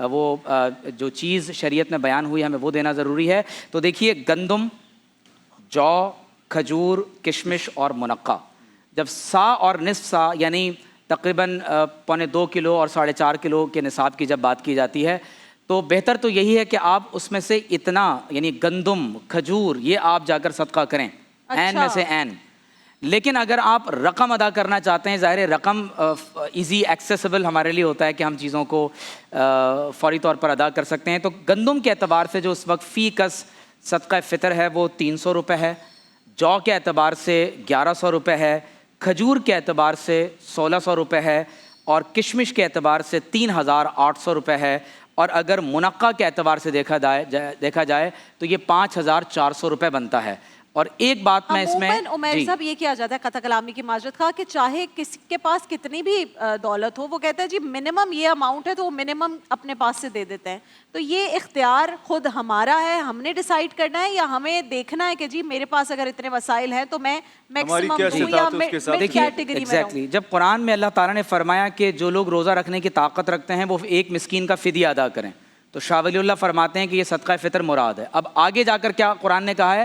وہ جو چیز شریعت میں بیان ہوئی ہمیں وہ دینا ضروری ہے. تو دیکھیے گندم، جو، کھجور، کشمش اور منقع، جب سا اور نصف سا یعنی تقریباً 1.25 کلو اور 4.5 کلو کے نصاب کی جب بات کی جاتی ہے تو بہتر تو یہی ہے کہ آپ اس میں سے اتنا یعنی گندم، کھجور یہ آپ جا کر صدقہ کریں، عین میں سے عین. لیکن اگر آپ رقم ادا کرنا چاہتے ہیں، ظاہر ہے رقم ایزی ایکسیسیبل ہمارے لیے ہوتا ہے کہ ہم چیزوں کو فوری طور پر ادا کر سکتے ہیں. تو گندم کے اعتبار سے جو اس وقت فی کس صدقہ فطر ہے وہ 300 روپے ہے، جو کے اعتبار سے 1100 روپے ہے، کھجور کے اعتبار سے 1600 روپے ہے اور کشمش کے اعتبار سے 3800 روپے ہے. اور اگر منقع کے اعتبار سے دیکھا جائے تو یہ 5400 روپے بنتا ہے. اور ایک بات میں اس میں عمیر صاحب یہ کیا جاتا ہے قطع کلامی کی معذرت خواہ کہ چاہے کسی کے پاس کتنی بھی دولت ہو وہ کہتا ہے جی منیمم یہ اماؤنٹ ہے تو وہ منیمم اپنے پاس سے دے دیتے ہیں. تو یہ اختیار خود ہمارا ہے، ہم نے ڈیسائیڈ کرنا ہے یا ہمیں دیکھنا ہے کہ جی میرے پاس اگر اتنے وسائل ہیں تو میں میکسیمم دوں یا مڈ کیٹیگری میں رہوں. جب قرآن میں اللہ تعالیٰ نے فرمایا کہ جو لوگ روزہ رکھنے کی طاقت رکھتے ہیں وہ ایک مسکین کا فدیہ ادا کریں تو شاہ ولی اللہ فرماتے ہیں کہ یہ صدقہ فطر مراد ہے. اب آگے جا کر کیا قرآن نے کہا ہے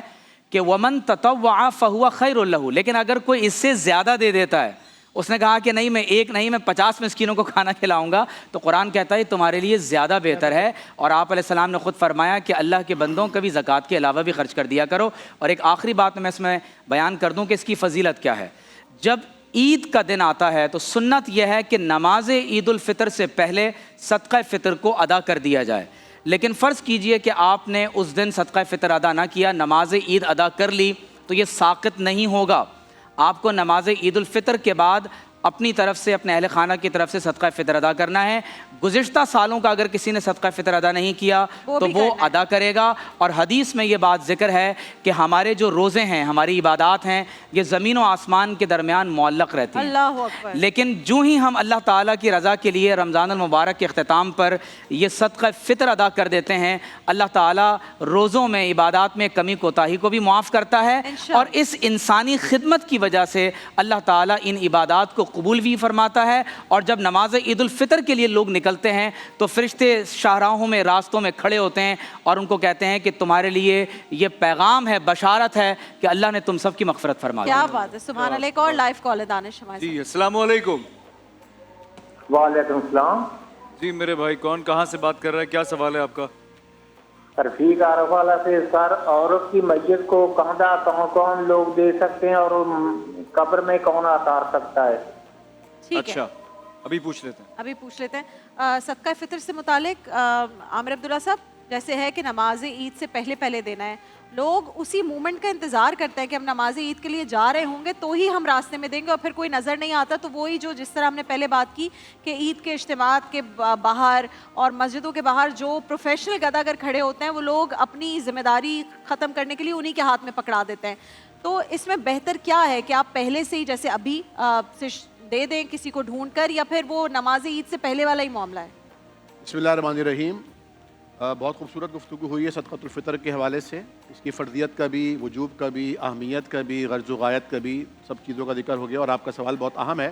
کہ ومن تطوع فہو خیر لہ، لیکن اگر کوئی اس سے زیادہ دے دیتا ہے، اس نے کہا کہ نہیں میں ایک نہیں میں 50 مسکینوں کو کھانا کھلاؤں گا، تو قرآن کہتا ہے تمہارے لیے زیادہ بہتر ہے. اور آپ علیہ السلام نے خود فرمایا کہ اللہ کے بندوں کبھی زکوٰۃ کے علاوہ بھی خرچ کر دیا کرو. اور ایک آخری بات میں اس میں بیان کر دوں کہ اس کی فضیلت کیا ہے. جب عید کا دن آتا ہے تو سنت یہ ہے کہ نماز عید الفطر سے پہلے صدقہ فطر کو ادا کر دیا جائے. لیکن فرض کیجئے کہ آپ نے اس دن صدقہ فطر ادا نہ کیا، نماز عید ادا کر لی تو یہ ساقط نہیں ہوگا. آپ کو نماز عید الفطر کے بعد اپنی طرف سے اپنے اہل خانہ کی طرف سے صدقہ فطر ادا کرنا ہے. گزشتہ سالوں کا اگر کسی نے صدقہ فطر ادا نہیں کیا تو وہ ادا کرے گا. اور حدیث میں یہ بات ذکر ہے کہ ہمارے جو روزے ہیں، ہماری عبادات ہیں، یہ زمین و آسمان کے درمیان معلق رہتی ہیں. اللہ اکبر. لیکن جو ہی ہم اللہ تعالیٰ کی رضا کے لیے رمضان المبارک کے اختتام پر یہ صدقہ فطر ادا کر دیتے ہیں، اللہ تعالیٰ روزوں میں عبادات میں کمی کوتاہی کو بھی معاف کرتا ہے. اور اس انسانی خدمت کی وجہ سے اللہ تعالیٰ ان عبادات کو قبول بھی فرماتا ہے. اور جب نماز عید الفطر کے لیے لوگ نکلتے ہیں تو فرشتے شاہراہوں میں، راستوں میں کھڑے ہوتے ہیں اور ان کو کہتے ہیں کہ تمہارے لیے یہ پیغام ہے، بشارت ہے کہ اللہ نے تم سب کی مغفرت فرما دی. کیا بات ہے، سبحان اللہ. ایک اور لائیو کال ہے دانش ہمارے جی السلام علیکم. وعلیکم السلام. جی میرے بھائی کون کہاں سے بات کر رہا ہے، کیا سوال ہے آپ کا؟ رفیق عارف والا سے. سر عورت کی میت کو کہاں کون لوگ دے سکتے ہیں اور قبر میں کون اتار سکتا ہے؟ اچھا ابھی پوچھ لیتے ہیں. صدقہ فطر سے متعلق عامر عبداللہ صاحب، جیسے ہے کہ نماز عید سے پہلے دینا ہے، لوگ اسی مومنٹ کا انتظار کرتے ہیں کہ ہم نماز عید کے لیے جا رہے ہوں گے تو ہی ہم راستے میں دیں گے، اور پھر کوئی نظر نہیں آتا تو وہی جو جس طرح ہم نے پہلے بات کی کہ عید کے اجتماعات کے باہر اور مسجدوں کے باہر جو پروفیشنل گداگر کھڑے ہوتے ہیں وہ لوگ اپنی ذمہ داری ختم کرنے کے لیے انہی کے ہاتھ میں پکڑا دیتے ہیں. تو اس میں بہتر کیا ہے کہ آپ پہلے سے ہی جیسے ابھی دے دیں کسی کو ڈھونڈ کر، یا پھر وہ نماز عید سے پہلے والا ہی معاملہ ہے؟ بسم اللہ الرحمن الرحیم. بہت خوبصورت گفتگو ہوئی ہے صدقۃ الفطر کے حوالے سے. اس کی فرضیت کا بھی، وجوب کا بھی، اہمیت کا بھی، غرض و غایت کا بھی، سب چیزوں کا ذکر ہو گیا. اور آپ کا سوال بہت اہم ہے.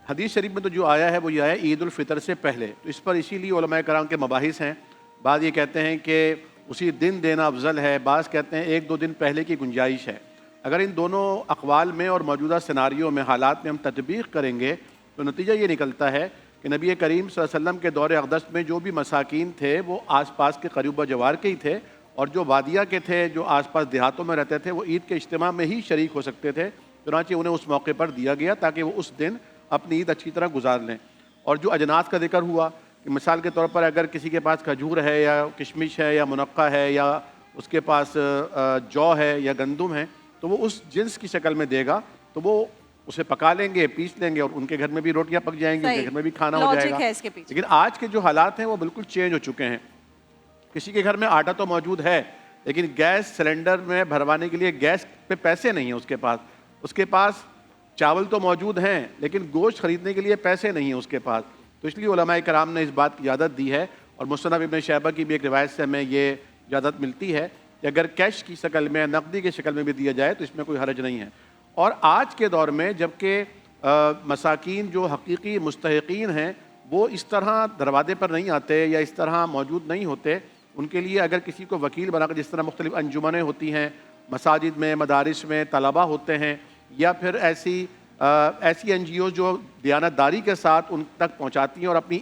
حدیث شریف میں تو جو آیا ہے وہ یہ ہے عید الفطر سے پہلے. تو اس پر اسی لیے علماء کرام کے مباحث ہیں. بعض یہ کہتے ہیں کہ اسی دن دینا افضل ہے، بعض کہتے ہیں 1-2 دن پہلے کی گنجائش ہے. اگر ان دونوں اقوال میں اور موجودہ سیناریوں میں، حالات میں ہم تطبیق کریں گے تو نتیجہ یہ نکلتا ہے کہ نبی کریم صلی اللہ علیہ وسلم کے دور اقدس میں جو بھی مساکین تھے وہ آس پاس کے قریب و جوار کے ہی تھے، اور جو وادیہ کے تھے، جو آس پاس دیہاتوں میں رہتے تھے، وہ عید کے اجتماع میں ہی شریک ہو سکتے تھے. چنانچہ انہیں اس موقع پر دیا گیا تاکہ وہ اس دن اپنی عید اچھی طرح گزار لیں. اور جو اجناس کا ذکر ہوا کہ مثال کے طور پر اگر کسی کے پاس کھجور ہے یا کشمش ہے یا منقع ہے یا اس کے پاس جو ہے یا گندم ہے تو وہ اس جنس کی شکل میں دے گا، تو وہ اسے پکا لیں گے، پیس لیں گے، اور ان کے گھر میں بھی روٹیاں پک جائیں گی، ان کے گھر میں بھی کھانا ہو جائے گا. لیکن آج کے جو حالات ہیں وہ بالکل چینج ہو چکے ہیں. کسی کے گھر میں آٹا تو موجود ہے لیکن گیس سلنڈر میں بھروانے کے لیے گیس پہ پیسے نہیں ہیں اس کے پاس چاول تو موجود ہیں لیکن گوشت خریدنے کے لیے پیسے نہیں ہیں اس کے پاس. تو اس لیے علماء کرام نے اس بات کی اجازت دی ہے، اور مصنف ابن شیبہ کی بھی ایک روایت سے ہمیں یہ اجازت ملتی ہے کہ اگر کیش کی شکل میں، نقدی کی شکل میں بھی دیا جائے تو اس میں کوئی حرج نہیں ہے. اور آج کے دور میں جبکہ مساکین جو حقیقی مستحقین ہیں وہ اس طرح دروازے پر نہیں آتے یا اس طرح موجود نہیں ہوتے. ان کے لیے اگر کسی کو وکیل بنا کر, جس طرح مختلف انجمنیں ہوتی ہیں مساجد میں, مدارس میں, طلباء ہوتے ہیں, یا پھر ایسی این جی او جو دیانتداری کے ساتھ ان تک پہنچاتی ہیں اور اپنی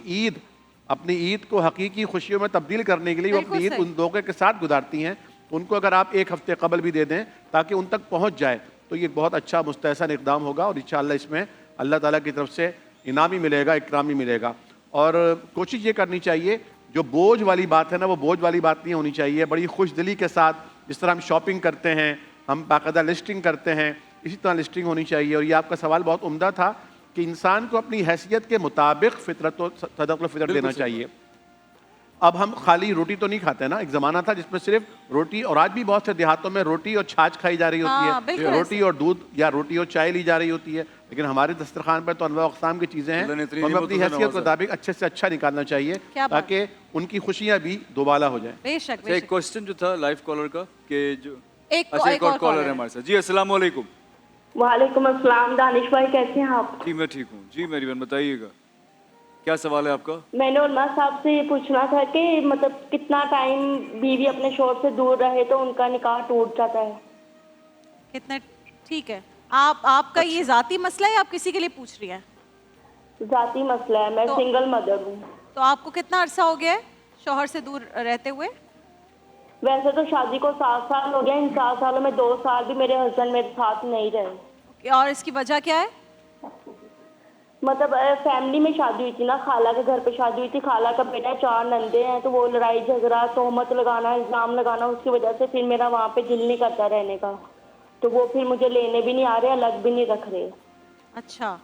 عید کو حقیقی خوشیوں میں تبدیل کرنے کے لیے وہ اپنی عید ان لوگوں کے ساتھ گزارتی ہیں, تو ان کو اگر آپ ایک ہفتے قبل بھی دے دیں تاکہ ان تک پہنچ جائے تو یہ بہت اچھا مستحسن اقدام ہوگا, اور انشاءاللہ اس میں اللہ تعالیٰ کی طرف سے انعام بھی ملے گا, اکرام بھی ملے گا. اور کوشش یہ کرنی چاہیے, جو بوجھ والی بات ہے نا, وہ بوجھ والی بات نہیں ہونی چاہیے. بڑی خوش دلی کے ساتھ جس طرح ہم شاپنگ کرتے ہیں, ہم باقاعدہ لسٹنگ کرتے ہیں, اسی طرح لسٹنگ ہونی چاہیے. اور یہ آپ کا سوال بہت عمدہ تھا کہ انسان کو اپنی حیثیت کے مطابق فطرت و صدقۃ الفطر دینا چاہیے. اب ہم خالی روٹی تو نہیں کھاتے نا, ایک زمانہ تھا جس میں صرف روٹی, اور آج بھی بہت سے دیہاتوں میں روٹی اور چھاچھ کھائی جا رہی ہوتی ہے, روٹی اور دودھ یا روٹی اور چائے لی جا رہی ہوتی ہے, لیکن ہمارے دسترخوان پر تو انواع اقسام کی چیزیں ہیں. ہمیں اپنی حیثیت کے مطابق اچھے سے اچھا نکالنا چاہیے تاکہ ان کی خوشیاں بھی دوبالا ہو جائیں. بے شک. ایک کوشچن جو تھا لائف کالر کا کہ جو ایک اور کالر ہے ہمارے ساتھ. جی السلام علیکم. وعلیکم السلام. دانش بھائی کیسے ہیں آپ؟ جی میں ٹھیک ہوں. جی میری بہن بتائیے گا کیا سوال ہے آپ کا؟ میں نے علماء صاحب سے یہ پوچھنا تھا کہ مطلب کتنا ٹائم بیوی اپنے شوہر سے دور رہے تو ان کا نکاح ٹوٹ جاتا ہے؟ کتنا ٹھیک ہے. آپ کا یہ ذاتی مسئلہ ہے, آپ کسی کے لیے پوچھ رہی ہیں؟ ذاتی مسئلہ ہے, میں سنگل مدر ہوں. تو آپ کو کتنا عرصہ ہو گیا ہے شوہر سے دور رہتے ہوئے؟ ویسے تو شادی کو 7 سال ہو گیا. ان 7 سالوں میں 2 سال بھی میرے ہسبینڈ میرے ساتھ نہیں رہے. اور اس کی وجہ کیا ہے؟ مطلب فیملی میں شادی ہوئی تھی نا, خالہ کے گھر پہ شادی ہوئی تھی. خالہ کا بیٹا 4 نندے ہیں, تو وہ لڑائی جھگڑا, تہمت لگانا, الزام لگانا, اس کی وجہ سے پھر میرا وہاں پہ دل نہیں کرتا رہنے کا. تو وہ پھر مجھے لینے بھی نہیں آ رہے, الگ بھی نہیں رکھ رہے. اچھا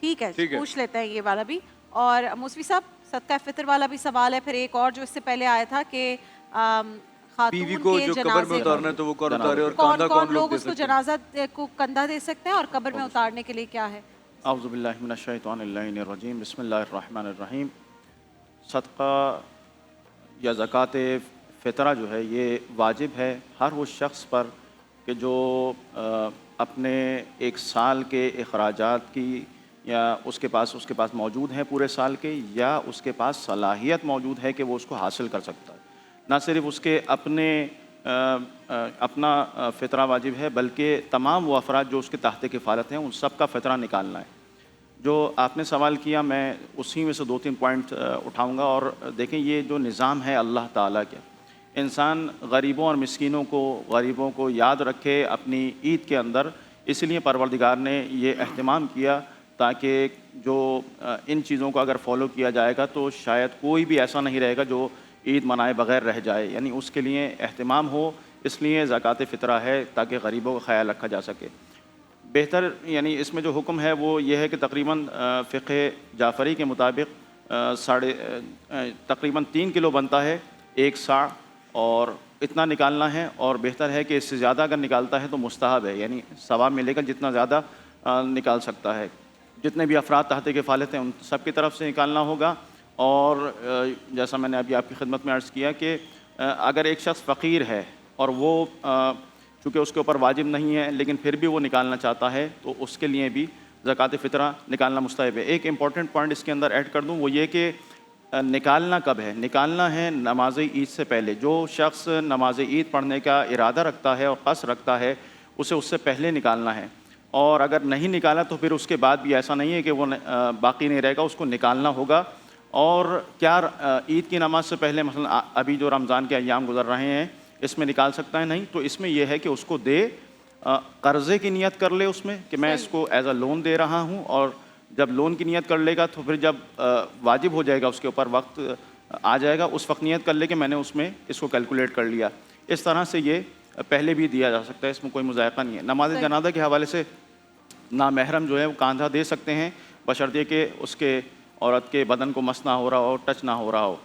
ٹھیک ہے, پوچھ لیتے ہیں یہ والا بھی. اور موسوی صاحب صدقہ فطر والا بھی سوال ہے. پھر ایک اور جو اس سے پہلے آیا تھا کہ بیوی کو جو قبر میں اتارنا ہے تو وہ کون اتارے, اور کون کاندھا کون لوگ دے اس کو سکتے ہیں؟ جنازہ کو کندھا دے سکتے ہیں, اور قبر میں اتارنے کے لیے کیا ہے؟ اعوذ باللہ من الشیطان اللعین الرجیم. بسم اللہ الرحمن الرحیم. صدقہ یا زکوٰۃ فطرہ جو ہے یہ واجب ہے ہر وہ شخص پر کہ جو اپنے 1 سال کے اخراجات کی یا اس کے پاس موجود ہیں پورے سال کے, یا اس کے پاس صلاحیت موجود ہے کہ وہ اس کو حاصل کر سکتا ہے. نہ صرف اس کے اپنا فطرہ واجب ہے بلکہ تمام وہ افراد جو اس کے تحت کفالت ہیں ان سب کا فطرہ نکالنا ہے. جو آپ نے سوال کیا میں اسی میں سے 2-3 پوائنٹ اٹھاؤں گا. اور دیکھیں یہ جو نظام ہے اللہ تعالیٰ کا, انسان غریبوں اور مسکینوں کو, غریبوں کو یاد رکھے اپنی عید کے اندر, اس لیے پروردگار نے یہ اہتمام کیا تاکہ جو ان چیزوں کو اگر فالو کیا جائے گا تو شاید کوئی بھی ایسا نہیں رہے گا جو عید منائے بغیر رہ جائے. یعنی اس کے لیے اہتمام ہو, اس لیے زکوٰۃ فطرہ ہے تاکہ غریبوں کا خیال رکھا جا سکے. بہتر یعنی اس میں جو حکم ہے وہ یہ ہے کہ تقریباً فقہ جعفری کے مطابق تقریباً 3 کلو بنتا ہے 1 ساع, اور اتنا نکالنا ہے. اور بہتر ہے کہ اس سے زیادہ اگر نکالتا ہے تو مستحب ہے, یعنی ثواب ملے گا جتنا زیادہ نکال سکتا ہے. جتنے بھی افراد تحت کفالت ہیں ان سب کی طرف سے نکالنا ہوگا. اور جیسا میں نے ابھی آپ کی خدمت میں عرض کیا کہ اگر ایک شخص فقیر ہے اور وہ چونکہ اس کے اوپر واجب نہیں ہے لیکن پھر بھی وہ نکالنا چاہتا ہے تو اس کے لیے بھی زکوٰۃ فطرہ نکالنا مستحب ہے. ایک امپورٹنٹ پوائنٹ اس کے اندر ایڈ کر دوں, وہ یہ کہ نکالنا کب ہے؟ نکالنا ہے نماز عید سے پہلے. جو شخص نماز عید پڑھنے کا ارادہ رکھتا ہے اور قصد رکھتا ہے اسے اس سے پہلے نکالنا ہے. اور اگر نہیں نکالا تو پھر اس کے بعد بھی ایسا نہیں ہے کہ وہ باقی نہیں رہے گا, اس کو نکالنا ہوگا. اور کیا عید کی نماز سے پہلے مثلا ابھی جو رمضان کے ایام گزر رہے ہیں اس میں نکال سکتا ہے؟ نہیں. تو اس میں یہ ہے کہ اس کو دے, قرضے کی نیت کر لے اس میں کہ میں اس کو ایز اے لون دے رہا ہوں, اور جب لون کی نیت کر لے گا تو پھر جب واجب ہو جائے گا اس کے اوپر وقت آ جائے گا اس وقت نیت کر لے کہ میں نے اس میں اس کو کیلکولیٹ کر لیا. اس طرح سے یہ پہلے بھی دیا جا سکتا ہے, اس میں کوئی مذائقہ نہیں ہے. نماز جنازہ کے حوالے سے نامحرم جو ہے وہ کاندھا دے سکتے ہیں بشرطیہ کہ اس کے عورت کے بدن کو مس نہ ہو رہا ہو, ٹچ نہ ہو رہا ہو.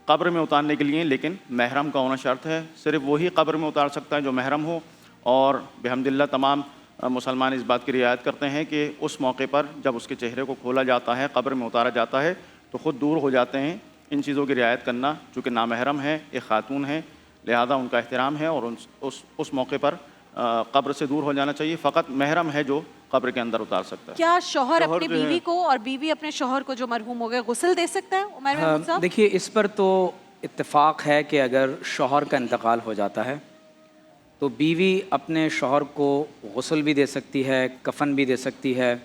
قبر میں اتارنے کے لیے لیکن محرم کا ہونا شرط ہے. صرف وہی قبر میں اتار سکتا ہے جو محرم ہو. اور بحمد اللہ تمام مسلمان اس بات کی رعایت کرتے ہیں کہ اس موقع پر جب اس کے چہرے کو کھولا جاتا ہے, قبر میں اتارا جاتا ہے تو خود دور ہو جاتے ہیں. ان چیزوں کی رعایت کرنا, چونکہ نامحرم ہے, ایک خاتون ہے, لہذا ان کا احترام ہے اور اس موقع پر قبر سے دور ہو جانا چاہیے. فقط محرم ہے جو قبر کے اندر اتار سکتا ہے. کیا شوہر اپنی بیوی کو اور بیوی اپنے شوہر کو جو مرحوم ہو گئے غسل دے سکتا ہے عمیر محمود صاحب؟ دیکھیے اس پر تو اتفاق ہے کہ اگر شوہر کا انتقال ہو جاتا ہے تو بیوی اپنے شوہر کو غسل بھی دے سکتی ہے, کفن بھی دے سکتی ہے,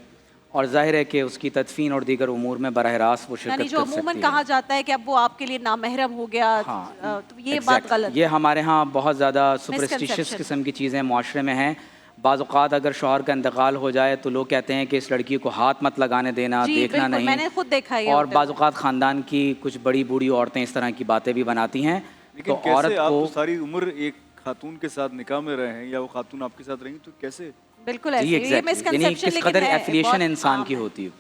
اور ظاہر ہے کہ اس کی تدفین اور دیگر امور میں براہ راست وہ یعنی شرکت جو کر سکتی عموماً ہے. کہا جاتا ہے کہ اب وہ آپ کے لیے نامحرم ہو گیا, تو یہ بات غلط. یہ ہمارے ہاں بہت زیادہ سپرسٹیشس قسم کی چیزیں معاشرے میں ہیں. بعض اوقات اگر شوہر کا انتقال ہو جائے تو لوگ کہتے ہیں کہ اس لڑکی کو ہاتھ مت لگانے دینا, دیکھنا نہیں. میں نے خود دیکھا ہے. اور بعض اوقات خاندان کی کچھ بڑی بوڑھی عورتیں اس طرح کی باتیں بھی بناتی ہیں. لیکن کیسے آپ تو ساری عمر ایک خاتون کے ساتھ نکاح میں رہے ہیں یا وہ خاتون آپ کے ساتھ رہیں تو کیسے؟ بالکل ایسے یہ مسکنسیپشن یعنی کس قدر ایفیلیشن انسان کی ہوتی ہے.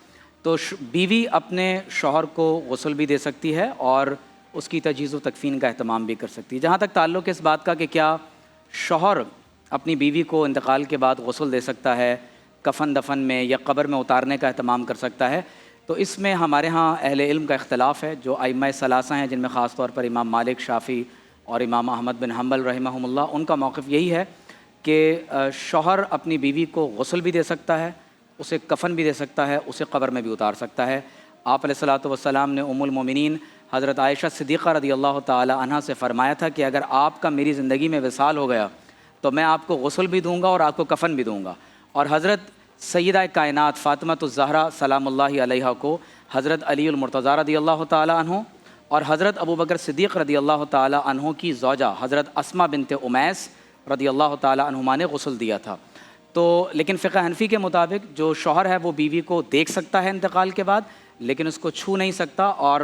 تو بیوی اپنے شوہر کو غسل بھی دے سکتی ہے اور اس کی تجہیز و تکفین کا اہتمام بھی کر سکتی ہے. جہاں تک تعلق اس بات کا کہ کیا شوہر اپنی بیوی کو انتقال کے بعد غسل دے سکتا ہے, کفن دفن میں یا قبر میں اتارنے کا اہتمام کر سکتا ہے, تو اس میں ہمارے ہاں اہل علم کا اختلاف ہے. جو ائمہ ثلاثہ ہیں جن میں خاص طور پر امام مالک, شافعی اور امام احمد بن حنبل رحمہم اللہ, ان کا موقف یہی ہے کہ شوہر اپنی بیوی کو غسل بھی دے سکتا ہے, اسے کفن بھی دے سکتا ہے, اسے قبر میں بھی اتار سکتا ہے. آپ علیہ الصلوۃ والسلام نے ام المومنین حضرت عائشہ صدیقہ رضی اللہ تعالی عنہا سے فرمایا تھا کہ اگر آپ کا میری زندگی میں وصال ہو گیا تو میں آپ کو غسل بھی دوں گا اور آپ کو کفن بھی دوں گا. اور حضرت سیدہ کائنات فاطمہ الزہرا سلام اللہ علیہا کو حضرت علی المرتضیٰ رضی اللہ تعالی عنہ اور حضرت ابو بکر صدیق رضی اللہ تعالی عنہ کی زوجہ حضرت اسماء بنت امیس رضی اللہ تعالی عنہما نے غسل دیا تھا. تو لیکن فقہ حنفی کے مطابق جو شوہر ہے وہ بیوی کو دیکھ سکتا ہے انتقال کے بعد, لیکن اس کو چھو نہیں سکتا, اور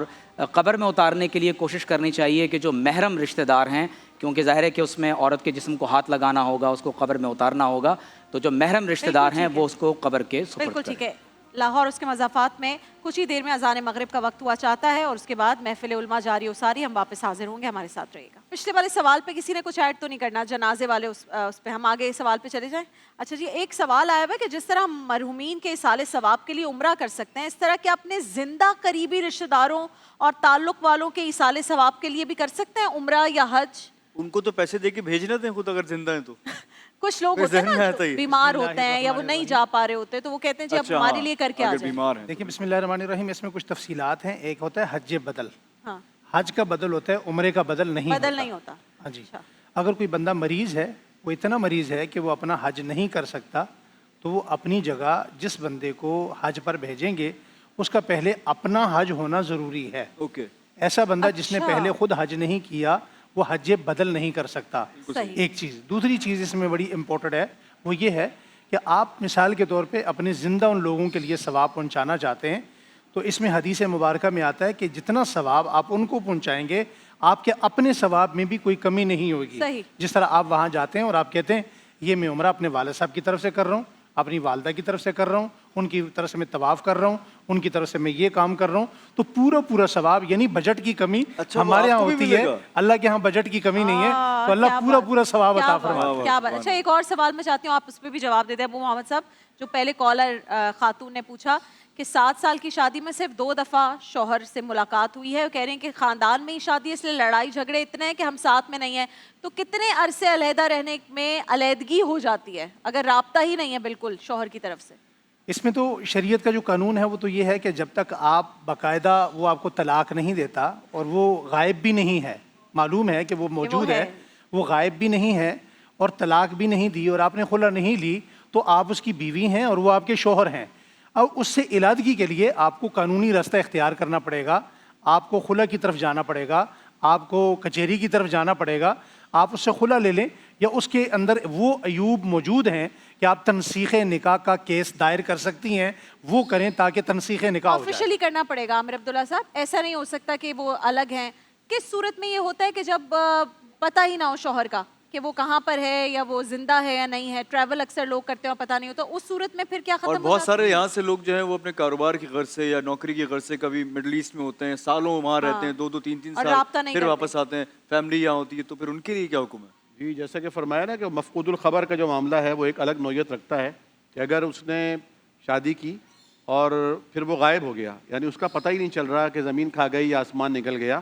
قبر میں اتارنے کے لیے کوشش کرنی چاہیے کہ جو محرم رشتہ دار ہیں, کیونکہ ظاہر ہے کہ اس میں عورت کے جسم کو ہاتھ لگانا ہوگا, اس کو قبر میں اتارنا ہوگا, تو جو محرم رشتہ دار ہیں وہ اس کو قبر کے سپرد کریں. بالکل ٹھیک ہے. لاہور اس کے مضافات میں کچھ ہی دیر میں اذان مغرب کا وقت ہوا چاہتا ہے اور اس کے بعد محفل علماء جاری و ساری, ہم واپس حاضر ہوں گے, ہمارے ساتھ رہے گا. پچھلے والے سوال پہ کسی نے کچھ ایڈ تو نہیں کرنا, جنازے والے اس پہ ہم آگے سوال پہ چلے جائیں. اچھا جی, ایک سوال آیا ہوا ہے کہ جس طرح ہم مرحومین کے ایصال ثواب کے لیے عمرہ کر سکتے ہیں, اس طرح کہ اپنے زندہ قریبی رشتہ داروں اور تعلق والوں کے ایصال ثواب کے لیے بھی کر سکتے ہیں عمرہ یا حج؟ ان کو تو پیسے دے کے بھیجنا دیں خود اگر زندہ ہیں تو. کچھ لوگ ہوتے ہیں نا بیمار ہوتے ہیں یا وہ نہیں جا پا رہے ہوتے, تو وہ کہتے ہیں جی اب ہمارے لیے کر کے آ جائیں. دیکھیں بسم اللہ الرحمن الرحیم, اس میں کچھ تفصیلات ہیں. ایک ہوتا ہے حج بدل, حج کا بدل ہوتا ہے, عمرے کا بدل نہیں ہوتا. ہاں جی, اگر کوئی بندہ مریض ہے, وہ اتنا مریض ہے کہ وہ اپنا حج نہیں کر سکتا, تو وہ اپنی جگہ جس بندے کو حج پر بھیجیں گے اس کا پہلے اپنا حج ہونا ضروری ہے. ایسا بندہ جس نے پہلے خود حج نہیں کیا وہ حج بدل نہیں کر سکتا. ایک چیز. دوسری چیز اس میں بڑی امپورٹنٹ ہے, وہ یہ ہے کہ آپ مثال کے طور پہ اپنے زندہ ان لوگوں کے لیے ثواب پہنچانا چاہتے ہیں, تو اس میں حدیث مبارکہ میں آتا ہے کہ جتنا ثواب آپ ان کو پہنچائیں گے آپ کے اپنے ثواب میں بھی کوئی کمی نہیں ہوگی. جس طرح آپ وہاں جاتے ہیں اور آپ کہتے ہیں یہ میں عمرہ اپنے والد صاحب کی طرف سے کر رہا ہوں, اپنی والدہ کی طرف سے کر رہا ہوں, ان کی طرف سے میں طواف کر رہا ہوں, ان کی طرف سے میں یہ کام کر رہا ہوں, تو پورا ثواب, یعنی بجٹ کی کمی ہمارے ہاں ہوتی ہے, اللہ کے ہاں بجٹ کی کمی نہیں ہے, تو اللہ پورا ثواب عطا فرمائے. کیا بات. اچھا ایک اور سوال میں چاہتی ہوں آپ اس پہ بھی جواب دے دیں ابو محمد صاحب. جو پہلے کالر خاتون نے پوچھا کہ 7 سال کی شادی میں صرف 2 دفعہ شوہر سے ملاقات ہوئی ہے, کہہ رہے ہیں کہ خاندان میں ہی شادی ہے اس لیے لڑائی جھگڑے اتنے ہیں کہ ہم ساتھ میں نہیں ہیں, تو کتنے عرصے علیحدہ رہنے میں علیحدگی ہو جاتی ہے اگر رابطہ ہی نہیں ہے بالکل شوہر کی طرف سے؟ اس میں تو شریعت کا جو قانون ہے وہ تو یہ ہے کہ جب تک آپ باقاعدہ وہ آپ کو طلاق نہیں دیتا اور وہ غائب بھی نہیں ہے, معلوم ہے کہ وہ موجود ہے, وہ غائب بھی نہیں ہے اور طلاق بھی نہیں دی اور آپ نے خلع نہیں لی, تو آپ اس کی بیوی ہیں اور وہ آپ کے شوہر ہیں. اب اس سے علیحدگی کے لیے آپ کو قانونی راستہ اختیار کرنا پڑے گا, آپ کو خلع کی طرف جانا پڑے گا, آپ کو کچہری کی طرف جانا پڑے گا, آپ اس سے خلع لے لیں, یا اس کے اندر وہ ایوب موجود ہیں کہ آپ تنسیخ نکاح کا کیس دائر کر سکتی ہیں, وہ کریں تاکہ تنسیخ نکاح ہو جائے. آفیشلی کرنا پڑے گا عامر عبداللہ صاحب, ایسا نہیں ہو سکتا کہ وہ الگ ہیں. کس صورت میں یہ ہوتا ہے کہ جب پتہ ہی نہ ہو شوہر کا کہ وہ کہاں پر ہے یا وہ زندہ ہے یا نہیں ہے, ٹریول اکثر لوگ کرتے ہیں اور پتہ نہیں ہوتا, اس صورت میں پھر کیا ختم ہو جاتا ہے؟ اور بہت سارے یہاں سے لوگ جو ہیں وہ اپنے کاروبار کی غرض سے یا نوکری کی غرض سے کبھی مڈل ایسٹ میں ہوتے ہیں, سالوں وہاں رہتے ہیں, 2-2 3-3 سال, پھر واپس آتے ہیں, فیملی یہاں ہوتی ہے, تو پھر ان کے لیے کیا حکم ہے؟ جی جیسا کہ فرمایا نا کہ مفقود الخبر کا جو معاملہ ہے وہ ایک الگ نوعیت رکھتا ہے کہ اگر اس نے شادی کی اور پھر وہ غائب ہو گیا, یعنی اس کا پتہ ہی نہیں چل رہا کہ زمین کھا گئی یا آسمان نکل گیا,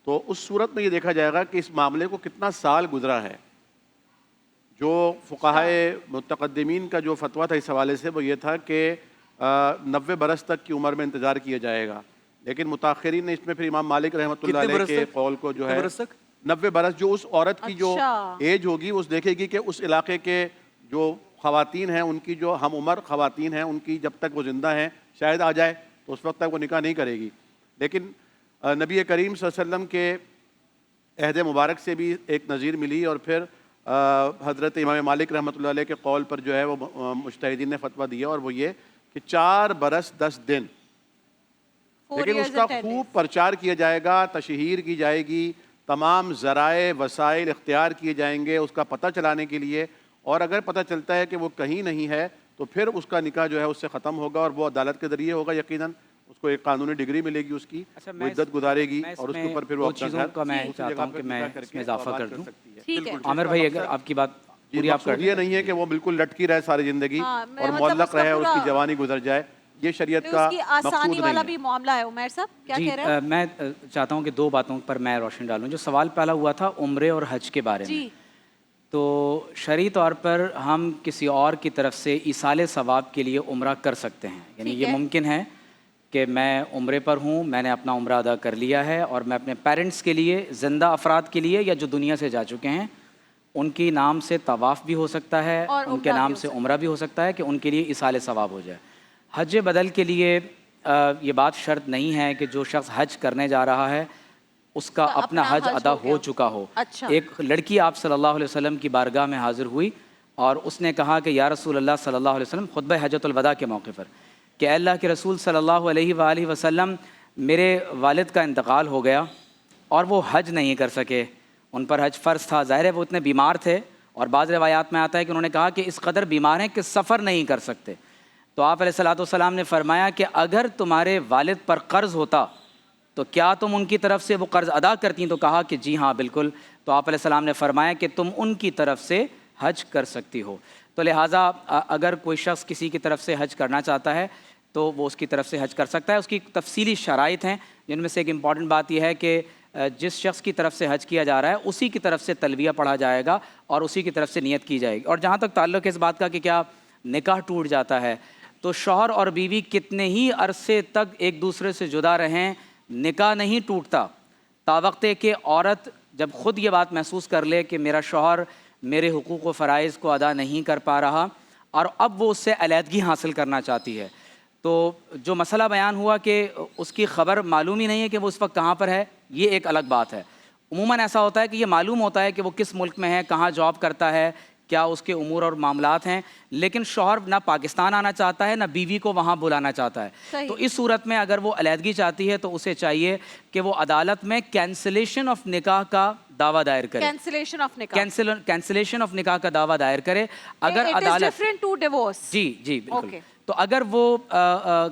تو اس صورت میں یہ دیکھا جائے گا کہ اس معاملے کو کتنا سال گزرا ہے. جو فقہائے متقدمین کا جو فتویٰ تھا اس حوالے سے وہ یہ تھا کہ 90 برس تک کی عمر میں انتظار کیا جائے گا، لیکن متاخرین نے اس میں پھر امام مالک رحمۃ اللہ علیہ کے قول کو جو ہے 90 برس، جو اس عورت کی جو ایج ہوگی اس دیکھے گی کہ اس علاقے کے جو خواتین ہیں ان کی جو ہم عمر خواتین ہیں ان کی جب تک وہ زندہ ہیں شاید آ جائے تو اس وقت تک وہ نکاح نہیں کرے گی. لیکن نبی کریم صلی اللہ علیہ وسلم کے عہد مبارک سے بھی ایک نظیر ملی، اور پھر حضرت امام مالک رحمۃ اللہ علیہ کے قول پر جو ہے وہ مجتہدین نے فتویٰ دیا، اور وہ یہ کہ 4 برس 10 دن. لیکن اس کا خوب پرچار کیا جائے گا، تشہیر کی جائے گی، تمام ذرائع وسائل اختیار کیے جائیں گے اس کا پتہ چلانے کے لیے، اور اگر پتہ چلتا ہے کہ وہ کہیں نہیں ہے تو پھر اس کا نکاح جو ہے اس سے ختم ہوگا، اور وہ عدالت کے ذریعے ہوگا. یقیناً اس کو ایک قانونی ڈگری ملے گی اس کی، وہ عدت گزارے گی، اور اس کے اوپر پھر وہ اپنا چیزوں کا میں چاہتا ہوں کہ میں اس میں اضافہ کر دوں. عامر بھائی اگر آپ کی بات پوری آپ کر یہ نہیں ہے کہ وہ بالکل لٹکی رہے ساری زندگی اور معلق رہے اور اس کی جوانی گزر جائے، یہ شریعت کا آسانی والا بھی معاملہ ہے. عمیر صاحب کیا کہہ رہے ہیں؟ میں چاہتا ہوں کہ 2 باتوں پر میں روشن ڈالوں. جو سوال پہلا ہوا تھا عمرے اور حج کے بارے میں، تو شرعی طور پر ہم کسی اور کی طرف سے ایصال ثواب کے لیے عمرہ کر سکتے ہیں. یعنی یہ ممکن ہے کہ میں عمرے پر ہوں، میں نے اپنا عمرہ ادا کر لیا ہے، اور میں اپنے پیرنٹس کے لیے، زندہ افراد کے لیے یا جو دنیا سے جا چکے ہیں ان کی نام سے طواف بھی ہو سکتا ہے، ان کے نام سے عمرہ بھی ہو سکتا ہے کہ ان کے لیے ایصال ثواب ہو جائے. حج بدل کے لیے یہ بات شرط نہیں ہے کہ جو شخص حج کرنے جا رہا ہے اس کا اپنا حج ادا ہو چکا ہو. ایک لڑکی آپ صلی اللہ علیہ وسلم کی بارگاہ میں حاضر ہوئی اور اس نے کہا کہ یا رسول اللہ صلی اللہ علیہ وسلم، خطبہ حجۃ الوداع کے موقع پر، کہ اے اللہ کے رسول صلی اللہ علیہ وآلہ وسلم، میرے والد کا انتقال ہو گیا اور وہ حج نہیں کر سکے، ان پر حج فرض تھا. ظاہر ہے وہ اتنے بیمار تھے، اور بعض روایات میں آتا ہے کہ انہوں نے کہا کہ اس قدر بیمار ہیں کہ سفر نہیں کر سکتے. تو آپ علیہ الصلوۃ والسلام نے فرمایا کہ اگر تمہارے والد پر قرض ہوتا تو کیا تم ان کی طرف سے وہ قرض ادا کرتی؟ تو کہا کہ جی ہاں بالکل. تو آپ علیہ السلام نے فرمایا کہ تم ان کی طرف سے حج کر سکتی ہو. تو لہٰذا اگر کوئی شخص کسی کی طرف سے حج کرنا چاہتا ہے تو وہ اس کی طرف سے حج کر سکتا ہے. اس کی تفصیلی شرائط ہیں، جن میں سے ایک امپورٹنٹ بات یہ ہے کہ جس شخص کی طرف سے حج کیا جا رہا ہے اسی کی طرف سے تلبیہ پڑھا جائے گا اور اسی کی طرف سے نیت کی جائے گی. اور جہاں تک تعلق ہے اس بات کا کہ کیا نکاح ٹوٹ جاتا ہے، تو شوہر اور بیوی کتنے ہی عرصے تک ایک دوسرے سے جدا رہیں، نکاح نہیں ٹوٹتا تاوقتے کہ عورت جب خود یہ بات محسوس کر لے کہ میرا شوہر میرے حقوق و فرائض کو ادا نہیں کر پا رہا اور اب وہ اس سے علیحدگی حاصل کرنا چاہتی ہے. تو جو مسئلہ بیان ہوا کہ اس کی خبر معلوم ہی نہیں ہے کہ وہ اس وقت کہاں پر ہے، یہ ایک الگ بات ہے. عموماً ایسا ہوتا ہے کہ یہ معلوم ہوتا ہے کہ وہ کس ملک میں ہے، کہاں جاب کرتا ہے، کیا اس کے امور اور معاملات ہیں، لیکن شوہر نہ پاکستان آنا چاہتا ہے نہ بیوی کو وہاں بلانا چاہتا ہے. تو اس صورت میں اگر وہ علیحدگی چاہتی ہے تو اسے چاہیے کہ وہ عدالت میں کینسلیشن آف نکاح کا دعویٰ دائر کرے. کینسلیشن آف نکاح کا دعویٰ دائر کرے. اگر عدالت جی بالکل، تو اگر وہ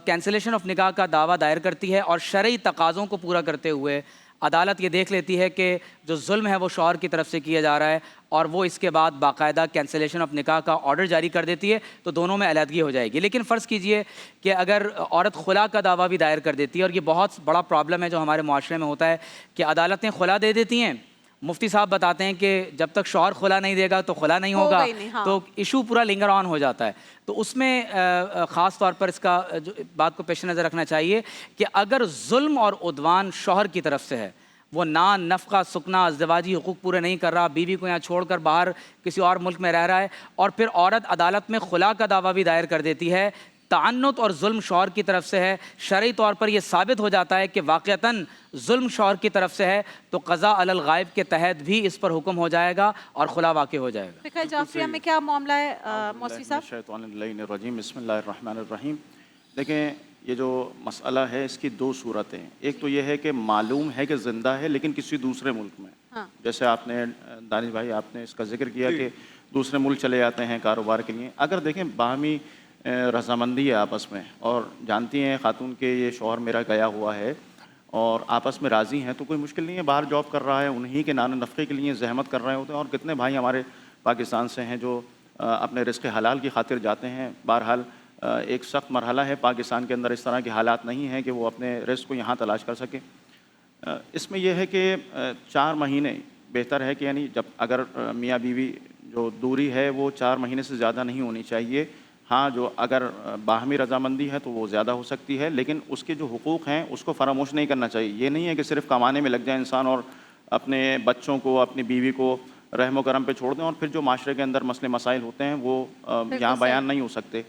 کینسلیشن آف نکاح کا دعویٰ دائر کرتی ہے اور شرعی تقاضوں کو پورا کرتے ہوئے عدالت یہ دیکھ لیتی ہے کہ جو ظلم ہے وہ شوہر کی طرف سے کیا جا رہا ہے اور وہ اس کے بعد باقاعدہ کینسلیشن آف نکاح کا آرڈر جاری کر دیتی ہے، تو دونوں میں علیحدگی ہو جائے گی. لیکن فرض کیجئے کہ اگر عورت خلا کا دعویٰ بھی دائر کر دیتی ہے، اور یہ بہت بڑا پرابلم ہے جو ہمارے معاشرے میں ہوتا ہے کہ عدالتیں خلا دے دیتی ہیں، مفتی صاحب بتاتے ہیں کہ جب تک شوہر خلا نہیں دے گا تو خلا نہیں ہوگا، تو ایشو پورا لنگر آن ہو جاتا ہے. تو اس میں خاص طور پر اس کا بات کو پیش نظر رکھنا چاہیے کہ اگر ظلم اور عدوان شوہر کی طرف سے ہے، وہ نان، نفقہ، سکنا، ازدواجی حقوق پورے نہیں کر رہا، بیوی کو یہاں چھوڑ کر باہر کسی اور ملک میں رہ رہا ہے، اور پھر عورت عدالت میں خلا کا دعویٰ بھی دائر کر دیتی ہے، تعنت اور ظلم شوہر کی طرف سے ہے، شرعی طور پر یہ ثابت ہو جاتا ہے کہ واقعتاً ظلم شوہر کی طرف سے ہے، تو قضاء علی الغائب کے تحت بھی اس پر حکم ہو جائے گا اور خلا واقع ہو جائے گا. فقہ جعفریہ میں کیا معاملہ ہے مولوی صاحب؟ شیطان الرجیم، بسم اللہ الرحمن الرحیم. دیکھیں یہ جو مسئلہ ہے اس کی 2 صورتیں، ایک تو یہ ہے کہ معلوم ہے کہ زندہ ہے لیکن کسی دوسرے ملک میں، جیسے آپ نے دانش بھائی آپ نے اس کا ذکر کیا کہ دوسرے ملک چلے جاتے ہیں کاروبار کے لیے. اگر دیکھیں باہمی رضامندی ہے آپس میں، اور جانتی ہیں خاتون کہ یہ شوہر میرا گیا ہوا ہے اور آپس میں راضی ہیں، تو کوئی مشکل نہیں ہے. باہر جاب کر رہا ہے، انہی کے نان و نفقے کے لیے زحمت کر رہے ہوتے ہیں، اور کتنے بھائی ہمارے پاکستان سے ہیں جو اپنے رزق حلال کی خاطر جاتے ہیں. بہرحال ایک سخت مرحلہ ہے، پاکستان کے اندر اس طرح کے حالات نہیں ہیں کہ وہ اپنے رزق کو یہاں تلاش کر سکے. اس میں یہ ہے کہ 4 مہینے بہتر ہے کہ یعنی جب اگر میاں بیوی جو دوری ہے وہ 4 مہینے سے زیادہ نہیں ہونی چاہیے. ہاں جو اگر باہمی رضامندی ہے تو وہ زیادہ ہو سکتی ہے, لیکن اس کے جو حقوق ہیں اس کو فراموش نہیں کرنا چاہیے. یہ نہیں ہے کہ صرف کمانے میں لگ جائے انسان اور اپنے بچوں کو, اپنی بیوی کو رحم و کرم پہ چھوڑ دیں, اور پھر جو معاشرے کے اندر مسئلے مسائل ہوتے ہیں وہ یہاں بیان نہیں ہو سکتے.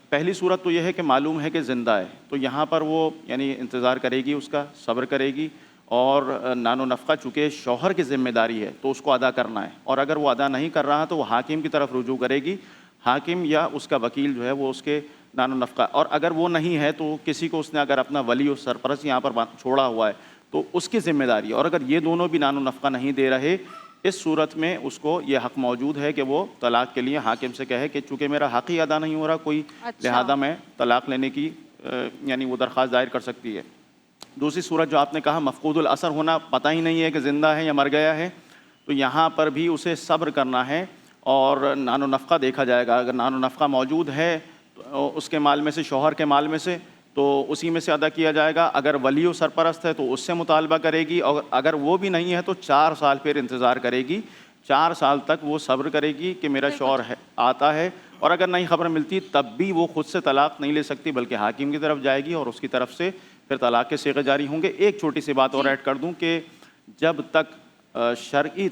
پہلی صورت تو یہ ہے کہ معلوم ہے کہ زندہ ہے, تو یہاں پر وہ یعنی انتظار کرے گی, اس کا صبر کرے گی, اور نان و نفقہ چونکہ شوہر کی ذمہ داری ہے تو اس کو ادا کرنا ہے, اور اگر وہ ادا نہیں کر رہا تو وہ حاکم کی طرف رجوع کرے گی. حاکم یا اس کا وکیل جو ہے وہ اس کے نان و نفقہ, اور اگر وہ نہیں ہے تو کسی کو اس نے اگر اپنا ولی و سرپرست یہاں پر چھوڑا ہوا ہے تو اس کی ذمہ داری ہے. اور اگر یہ دونوں بھی نان و نفقہ نہیں دے رہے, اس صورت میں اس کو یہ حق موجود ہے کہ وہ طلاق کے لیے حاکم سے کہے کہ چونکہ میرا حق ہی ادا نہیں ہو رہا کوئی, لہذا میں طلاق لینے کی یعنی وہ درخواست دائر کر سکتی ہے. دوسری صورت جو آپ نے کہا مفقود الاثر ہونا, پتہ ہی نہیں ہے کہ زندہ ہے یا مر گیا ہے, تو یہاں پر بھی اسے صبر کرنا ہے اور نان و نفقہ دیکھا جائے گا. اگر نان و نفقہ موجود ہے تو اس کے مال میں سے, شوہر کے مال میں سے, تو اسی میں سے ادا کیا جائے گا. اگر ولی و سرپرست ہے تو اس سے مطالبہ کرے گی, اور اگر وہ بھی نہیں ہے تو 4 سال پھر انتظار کرے گی. 4 سال تک وہ صبر کرے گی کہ میرا شوہر آتا ہے, اور اگر نہیں خبر ملتی تب بھی وہ خود سے طلاق نہیں لے سکتی بلکہ حاکم کی طرف جائے گی اور اس کی طرف سے پھر طلاق کے صیغے جاری ہوں گے. ایک چھوٹی سی بات اور ایڈ کر دوں کہ جب تک شرعی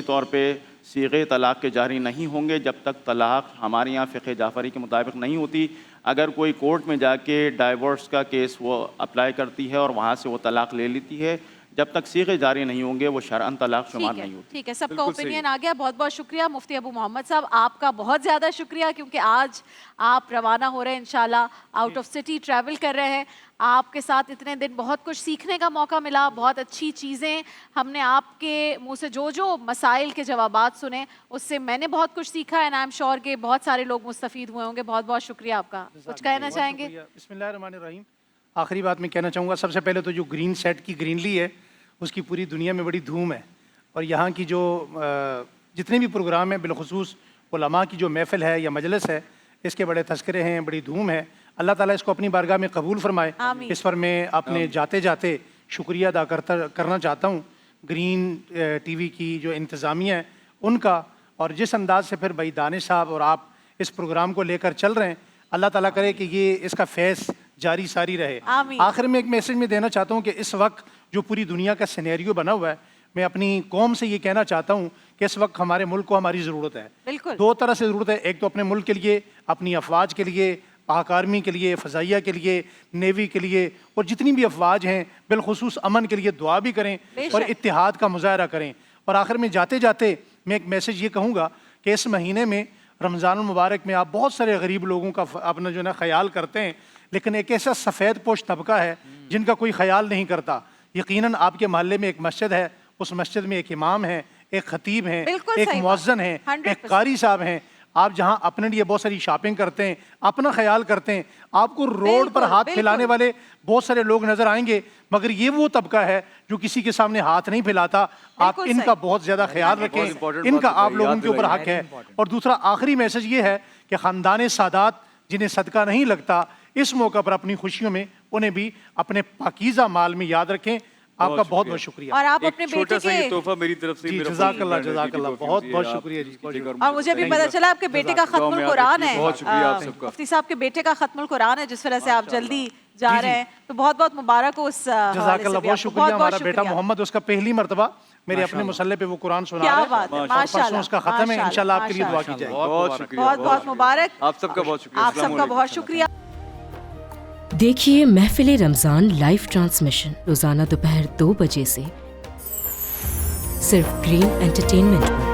طور پہ صیغے طلاق کے جاری نہیں ہوں گے, جب تک طلاق ہمارے یہاں فقہ جعفری کے مطابق نہیں ہوتی. اگر کوئی کورٹ میں جا کے ڈائیورس کا کیس وہ اپلائی کرتی ہے اور وہاں سے وہ طلاق لے لیتی ہے, جب تک صیغے جاری نہیں ہوں گے وہ شرعاً طلاق شمار نہیں ہوتی. ٹھیک ہے, سب کا اوپینین آ گیا. بہت بہت شکریہ مفتی ابو محمد صاحب, آپ کا بہت زیادہ شکریہ, کیونکہ آج آپ روانہ ہو رہے ہیں انشاءاللہ, آؤٹ آف سٹی ٹریول کر رہے ہیں. آپ کے ساتھ اتنے دن بہت کچھ سیکھنے کا موقع ملا, بہت اچھی چیزیں ہم نے آپ کے منہ سے جو مسائل کے جوابات سنے اس سے میں نے بہت کچھ سیکھا, اینڈ آئی ایم شیور کہ بہت سارے لوگ مستفید ہوئے ہوں گے. بہت بہت شکریہ آپ کا. کچھ کہنا چاہیں گے؟ بسم اللہ الرحمن الرحیم. آخری بات میں کہنا چاہوں گا, سب سے پہلے تو جو گرین سیٹ کی گرینلی ہے اس کی پوری دنیا میں بڑی دھوم ہے, اور یہاں کی جو جتنے بھی پروگرام ہیں, بالخصوص علماء کی جو محفل ہے یا مجلس ہے, اس کے بڑے تذکرے ہیں, بڑی دھوم ہے. اللہ تعالیٰ اس کو اپنی بارگاہ میں قبول فرمائے. اس پر میں اپنے جاتے جاتے شکریہ ادا کرنا چاہتا ہوں گرین ٹی وی کی جو انتظامیہ ہے ان کا, اور جس انداز سے پھر بھائی دانش صاحب اور آپ اس پروگرام کو لے کر چل رہے ہیں. اللہ تعالیٰ کرے کہ یہ اس کا فیض جاری ساری رہے. آخر میں ایک میسج میں دینا چاہتا ہوں کہ اس وقت جو پوری دنیا کا سینیریو بنا ہوا ہے, میں اپنی قوم سے یہ کہنا چاہتا ہوں کہ اس وقت ہمارے ملک کو ہماری ضرورت ہے. 2 طرح سے ضرورت ہے. ایک تو اپنے ملک کے لیے, اپنی افواج کے لیے, پاک آرمی کے لیے, فضائیہ کے لیے, نیوی کے لیے, اور جتنی بھی افواج ہیں بالخصوص امن کے لیے دعا بھی کریں اور اتحاد کا مظاہرہ کریں. اور آخر میں جاتے جاتے میں ایک میسج یہ کہوں گا کہ اس مہینے میں رمضان المبارک میں آپ بہت سارے غریب لوگوں کا اپنا جو ہے نا خیال کرتے ہیں, لیکن ایک ایسا سفید پوش طبقہ ہے جن کا کوئی خیال نہیں کرتا. یقیناً آپ کے محلے میں ایک مسجد ہے, اس مسجد میں ایک امام ہے, ایک خطیب ہیں, ایک مؤذن ہیں, ایک قاری صاحب ہیں. آپ جہاں اپنے لیے بہت ساری شاپنگ کرتے ہیں, اپنا خیال کرتے ہیں, آپ کو روڈ پر ہاتھ پھیلانے والے بہت سارے لوگ نظر آئیں گے, مگر یہ وہ طبقہ ہے جو کسی کے سامنے ہاتھ نہیں پھیلاتا. آپ ان کا بہت زیادہ خیال رکھیں, ان کا آپ لوگوں کے اوپر حق ہے. اور دوسرا آخری میسج یہ ہے کہ خاندان سادات جنہیں صدقہ نہیں لگتا, اس موقع پر اپنی خوشیوں میں انہیں بھی اپنے پاکیزہ مال میں یاد رکھیں. آپ کا بہت بہت شکریہ. اور آپ اپنے بیٹے کے تحفہ میری طرف سے, جزاک اللہ بہت بہت شکریہ جی. اور مجھے بھی پتا چلا آپ کے بیٹے کا ختم القرآن ہے, مفتی صاحب کے بیٹے کا ختم القرآن ہے, جس وجہ سے آپ جلدی جا رہے ہیں, تو بہت بہت مبارک ہو اس. جزاک اللہ, بہت شکریہ. ہمارا بیٹا محمد, اس کا پہلی مرتبہ میرے اپنے مسلح پہ وہ قرآن سنا رہا ہے. کیا بات ہے, ماشاءاللہ. اس کا ختم ہے, انشاءاللہ آپ کے لیے دعا کی جائے. بہت بہت مبارک. آپ سب کا بہت شکریہ. آپ سب کا بہت شکریہ. دیکھیے محفل رمضان لائیو ٹرانسمیشن روزانہ دوپہر 2 بجے سے صرف گرین انٹرٹینمنٹ پر.